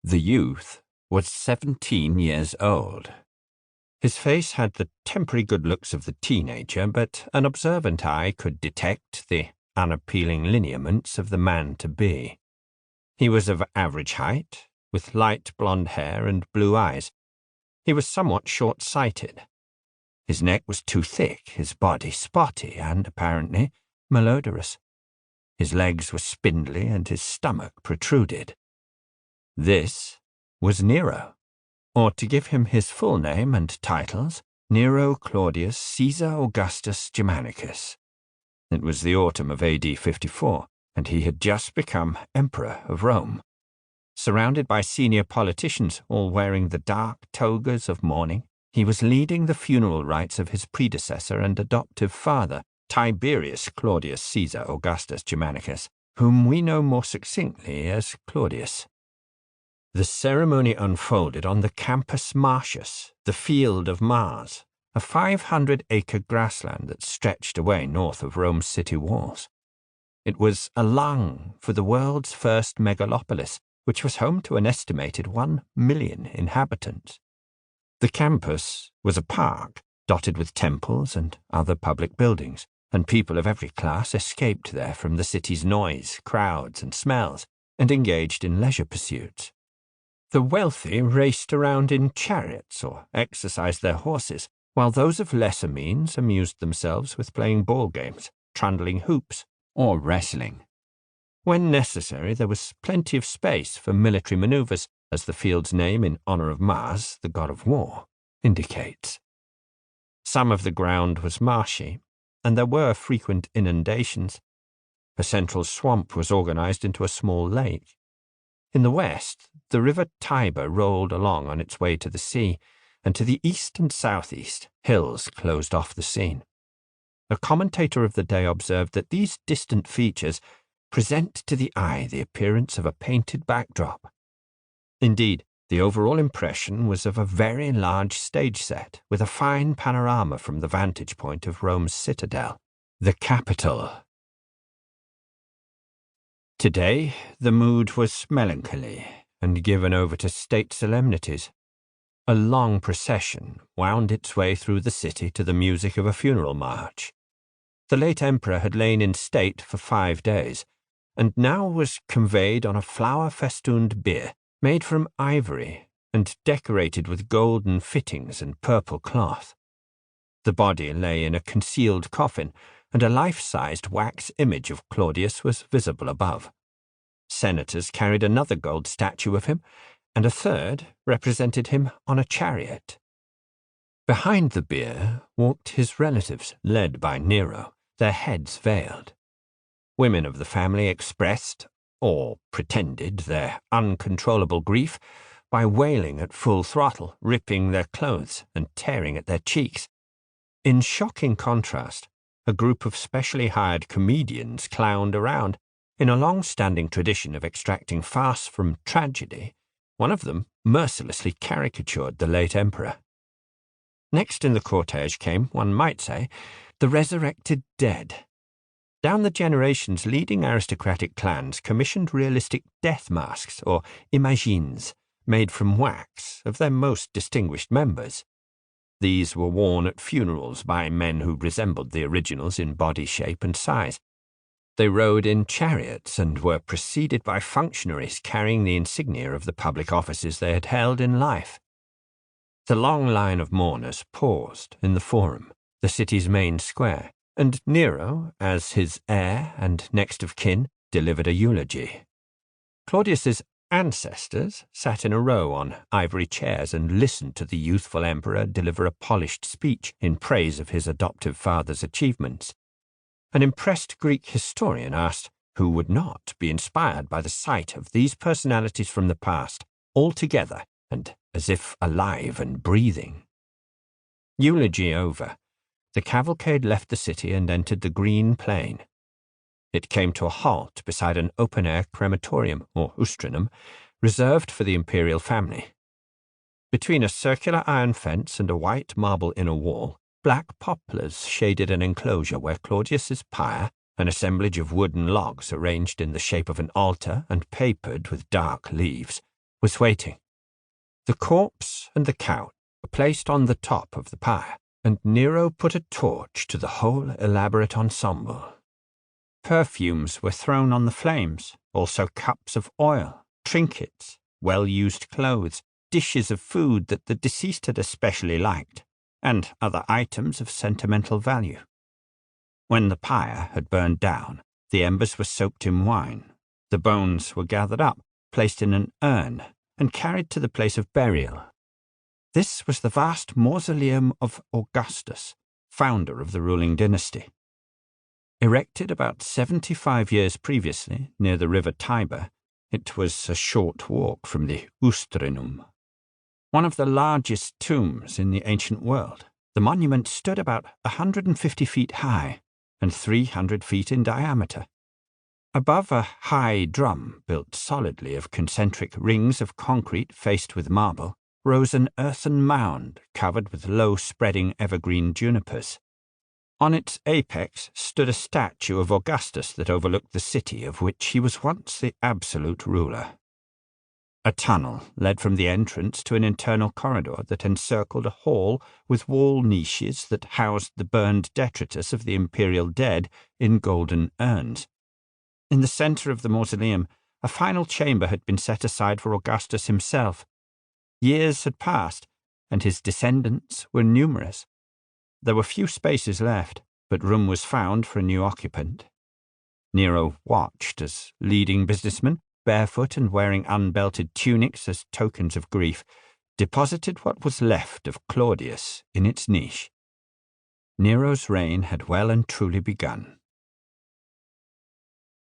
The youth was 17 years old. His face had the temporary good looks of the teenager, but an observant eye could detect the unappealing lineaments of the man-to-be. He was of average height, with light blonde hair and blue eyes. He was somewhat short-sighted. His neck was too thick, his body spotty and, apparently, malodorous. His legs were spindly and his stomach protruded. This was Nero, or to give him his full name and titles, Nero Claudius Caesar Augustus Germanicus. It was the autumn of AD 54, and he had just become Emperor of Rome. Surrounded by senior politicians, all wearing the dark togas of mourning, he was leading the funeral rites of his predecessor and adoptive father, Tiberius Claudius Caesar Augustus Germanicus, whom we know more succinctly as Claudius. The ceremony unfolded on the Campus Martius, the Field of Mars, a 500-acre grassland that stretched away north of Rome's city walls. It was a lung for the world's first megalopolis, which was home to an estimated 1 million inhabitants. The campus was a park, dotted with temples and other public buildings, and people of every class escaped there from the city's noise, crowds, and smells, and engaged in leisure pursuits. The wealthy raced around in chariots or exercised their horses, while those of lesser means amused themselves with playing ball games, trundling hoops, or wrestling. When necessary, there was plenty of space for military maneuvers, as the field's name in honor of Mars, the god of war, indicates. Some of the ground was marshy, and there were frequent inundations. A central swamp was organized into a small lake. In the west, the river Tiber rolled along on its way to the sea, and to the east and southeast, hills closed off the scene. A commentator of the day observed that these distant features present to the eye the appearance of a painted backdrop. Indeed, the overall impression was of a very large stage set, with a fine panorama from the vantage point of Rome's citadel, the Capitol. Today, the mood was melancholy and given over to state solemnities. A long procession wound its way through the city to the music of a funeral march. The late emperor had lain in state for 5 days, and now was conveyed on a flower-festooned bier made from ivory and decorated with golden fittings and purple cloth. The body lay in a concealed coffin, and a life-sized wax image of Claudius was visible above. Senators carried another gold statue of him, and a third represented him on a chariot. Behind the bier walked his relatives, led by Nero, their heads veiled. Women of the family expressed, or pretended, their uncontrollable grief by wailing at full throttle, ripping their clothes and tearing at their cheeks. In shocking contrast, a group of specially hired comedians clowned around. In a long-standing tradition of extracting farce from tragedy, one of them mercilessly caricatured the late emperor. Next in the cortege came, one might say, the resurrected dead. Down the generations, leading aristocratic clans commissioned realistic death masks, or imagines, made from wax, of their most distinguished members. These were worn at funerals by men who resembled the originals in body shape and size. They rode in chariots and were preceded by functionaries carrying the insignia of the public offices they had held in life. The long line of mourners paused in the Forum, the city's main square, and Nero, as his heir and next of kin, delivered a eulogy. Claudius's ancestors sat in a row on ivory chairs and listened to the youthful emperor deliver a polished speech in praise of his adoptive father's achievements. An impressed Greek historian asked who would not be inspired by the sight of these personalities from the past, all together and as if alive and breathing. Eulogy over, the cavalcade left the city and entered the green plain. It came to a halt beside an open-air crematorium, or ustrinum, reserved for the Imperial family. Between a circular iron fence and a white marble inner wall, black poplars shaded an enclosure where Claudius's pyre, an assemblage of wooden logs arranged in the shape of an altar and papered with dark leaves, was waiting. The corpse and the couch were placed on the top of the pyre, and Nero put a torch to the whole elaborate ensemble. Perfumes were thrown on the flames, also cups of oil, trinkets, well-used clothes, dishes of food that the deceased had especially liked, and other items of sentimental value. When the pyre had burned down, the embers were soaked in wine. The bones were gathered up, placed in an urn, and carried to the place of burial. This was the vast mausoleum of Augustus, founder of the ruling dynasty. Erected about 75 years previously near the river Tiber, it was a short walk from the Ustrinum. One of the largest tombs in the ancient world, the monument stood about 150 feet high and 300 feet in diameter. Above a high drum built solidly of concentric rings of concrete faced with marble, rose an earthen mound covered with low-spreading evergreen junipers. On its apex stood a statue of Augustus that overlooked the city of which he was once the absolute ruler. A tunnel led from the entrance to an internal corridor that encircled a hall with wall niches that housed the burned detritus of the imperial dead in golden urns. In the center of the mausoleum, a final chamber had been set aside for Augustus himself. Years had passed, and his descendants were numerous. There were few spaces left, but room was found for a new occupant. Nero watched as leading businessmen, barefoot and wearing unbelted tunics as tokens of grief, deposited what was left of Claudius in its niche. Nero's reign had well and truly begun.